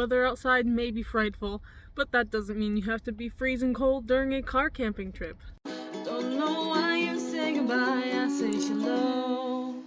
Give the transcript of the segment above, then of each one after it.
weather outside may be frightful, but that doesn't mean you have to be freezing cold during a car camping trip. Don't know why you say goodbye, I say shalom.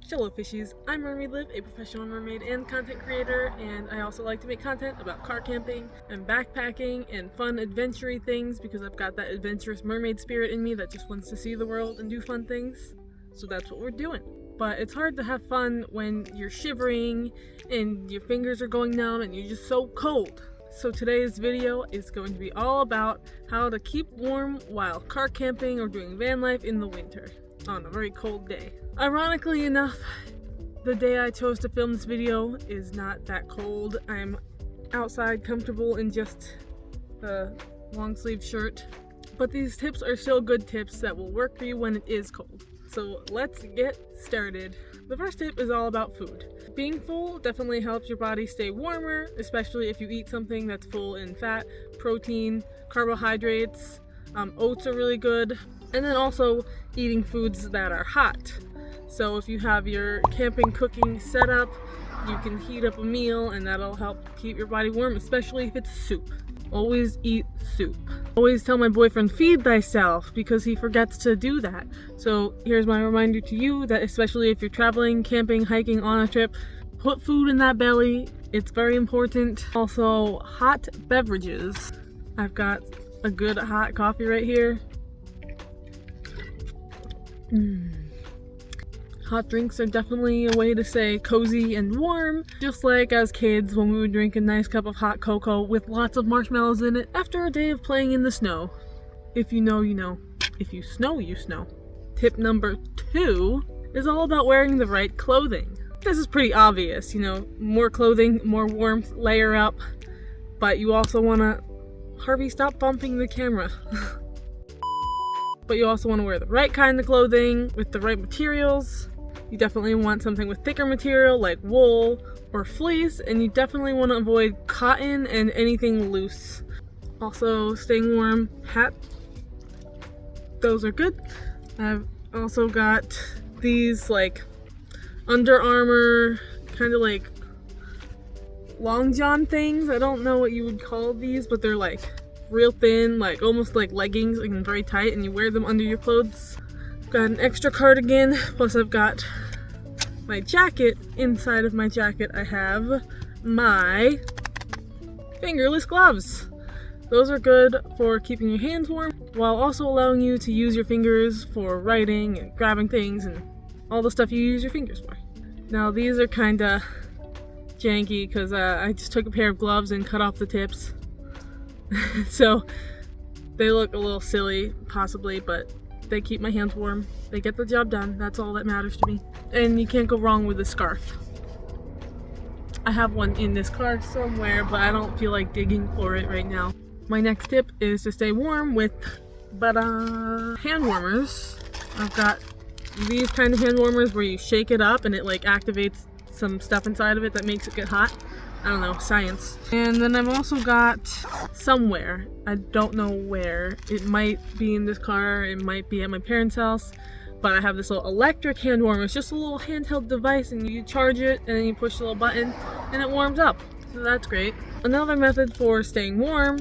Hello fishies, I'm Mermaid Liv, a professional mermaid and content creator, and I also like to make content about car camping and backpacking and fun adventure-y things because I've got that adventurous mermaid spirit in me that just wants to see the world and do fun things. So that's what we're doing. But it's hard to have fun when you're shivering and your fingers are going numb and you're just so cold. So today's video is going to be all about how to keep warm while car camping or doing van life in the winter on a very cold day. Ironically enough, the day I chose to film this video is not that cold. I'm outside comfortable in just a long sleeve shirt. But these tips are still good tips that will work for you when it is cold. So let's get started. The first tip is all about food. Being full definitely helps your body stay warmer, especially if you eat something that's full in fat, protein, carbohydrates. Oats are really good. And then also eating foods that are hot. So if you have your camping cooking set up, you can heat up a meal and that'll help keep your body warm, especially if it's soup. Always eat soup. Always tell my boyfriend, feed thyself, because he forgets to do that. So here's my reminder to you that especially if you're traveling, camping, hiking on a trip, put food in that belly. It's very important. Also, hot beverages. I've got a good hot coffee right here. Hot drinks are definitely a way to stay cozy and warm, just like as kids when we would drink a nice cup of hot cocoa with lots of marshmallows in it after a day of playing in the snow. If you know, you know. If you snow, you snow. Tip number 2 is all about wearing the right clothing. This is pretty obvious, you know, more clothing, more warmth, layer up, but you also want to... Harvey, stop bumping the camera. But you also want to wear the right kind of clothing with the right materials. You definitely want something with thicker material like wool or fleece, and you definitely want to avoid cotton and anything loose. Also, staying warm, hat, those are good. I've also got these like Under Armour kind of like long john things. I don't know what you would call these, but they're like real thin, like almost like leggings, like very tight, and you wear them under your clothes. I've got an extra cardigan, plus I've got my jacket. Inside of my jacket I have my fingerless gloves. Those are good for keeping your hands warm while also allowing you to use your fingers for writing and grabbing things and all the stuff you use your fingers for. Now these are kinda janky because I just took a pair of gloves and cut off the tips. So they look a little silly possibly, but they keep my hands warm. They get the job done. That's all that matters to me. And you can't go wrong with a scarf. I have one in this car somewhere, but I don't feel like digging for it right now. My next tip is to stay warm with hand warmers. I've got these kind of hand warmers where you shake it up and it like activates some stuff inside of it that makes it get hot. I don't know, science. And then I've also got somewhere, I don't know where, it might be in this car, it might be at my parents' house, but I have this little electric hand warmer. It's just a little handheld device and you charge it and then you push the little button and it warms up. So that's great. Another method for staying warm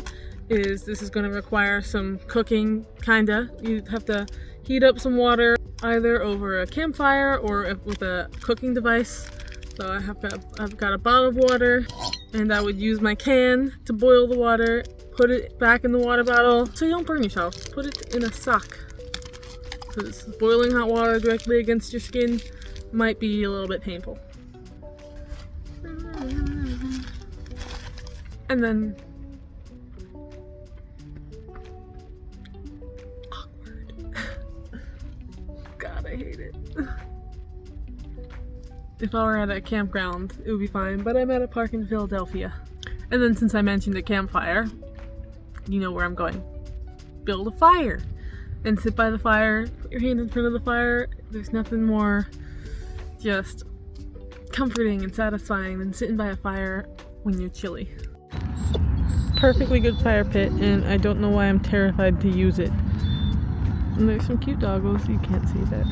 is, this is going to require some cooking, kinda. You have to heat up some water either over a campfire or with a cooking device. So I've got a bottle of water, and I would use my can to boil the water, put it back in the water bottle so you don't burn yourself. Put it in a sock, because boiling hot water directly against your skin might be a little bit painful. And then awkward. God, I hate it. If I were at a campground, it would be fine, but I'm at a park in Philadelphia. And then since I mentioned a campfire, you know where I'm going. Build a fire and sit by the fire, put your hand in front of the fire. There's nothing more just comforting and satisfying than sitting by a fire when you're chilly. Perfectly good fire pit, and I don't know why I'm terrified to use it. And there's some cute doggos, you can't see that.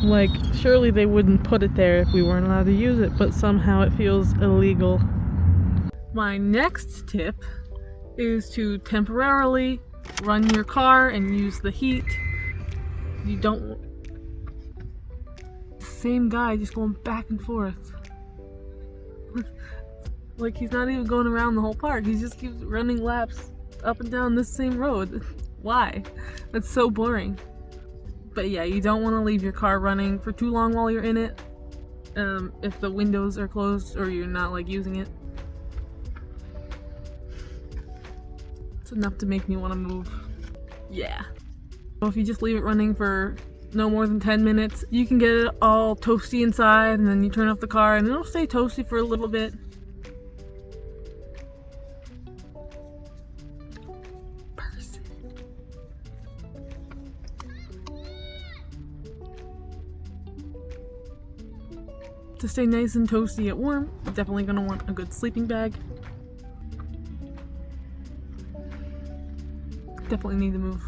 Like, surely they wouldn't put it there if we weren't allowed to use it, but somehow it feels illegal. My next tip is to temporarily run your car and use the heat. You don't... Same guy just going back and forth. Like, he's not even going around the whole park. He just keeps running laps up and down this same road. Why? That's so boring. But yeah, you don't want to leave your car running for too long while you're in it. If the windows are closed or you're not like using it. It's enough to make me want to move. Yeah. So if you just leave it running for no more than 10 minutes, you can get it all toasty inside, and then you turn off the car and it'll stay toasty for a little bit. To stay nice and toasty and warm, you're definitely going to want a good sleeping bag. Definitely need to move.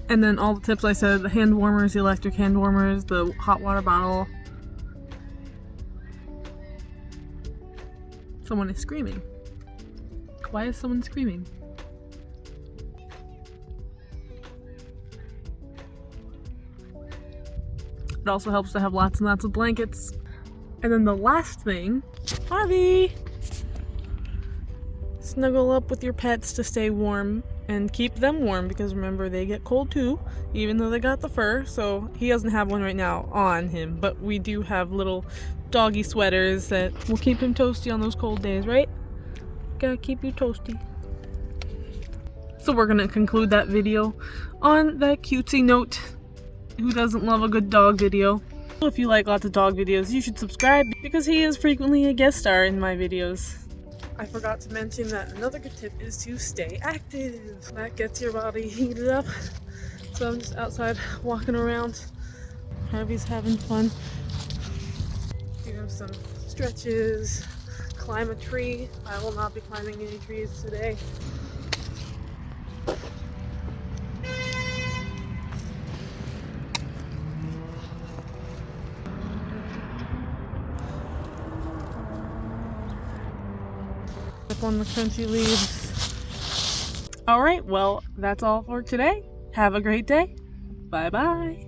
And then all the tips I said, the hand warmers, the electric hand warmers, the hot water bottle. Someone is screaming. Why is someone screaming? It also helps to have lots and lots of blankets. And then the last thing, Harvey! Snuggle up with your pets to stay warm and keep them warm, because remember, they get cold too, even though they got the fur. So he doesn't have one right now on him, but we do have little doggy sweaters that will keep him toasty on those cold days, right? Gotta keep you toasty. So we're gonna conclude that video on that cutesy note. Who doesn't love a good dog video? If you like lots of dog videos, you should subscribe, because he is frequently a guest star in my videos. I forgot to mention that another good tip is to stay active. That gets your body heated up. So I'm just outside walking around. Harvey's having fun. Do some stretches, climb a tree. I will not be climbing any trees today. Up on the crunchy leaves. Alright, well, that's all for today. Have a great day. Bye bye.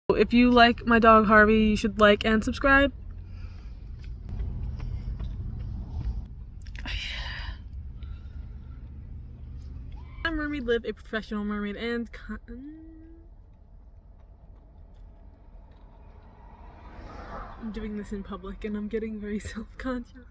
If you like my dog Harvey, you should like and subscribe. I'm Mermaid Liv, a professional mermaid and I'm doing this in public and I'm getting very self-conscious.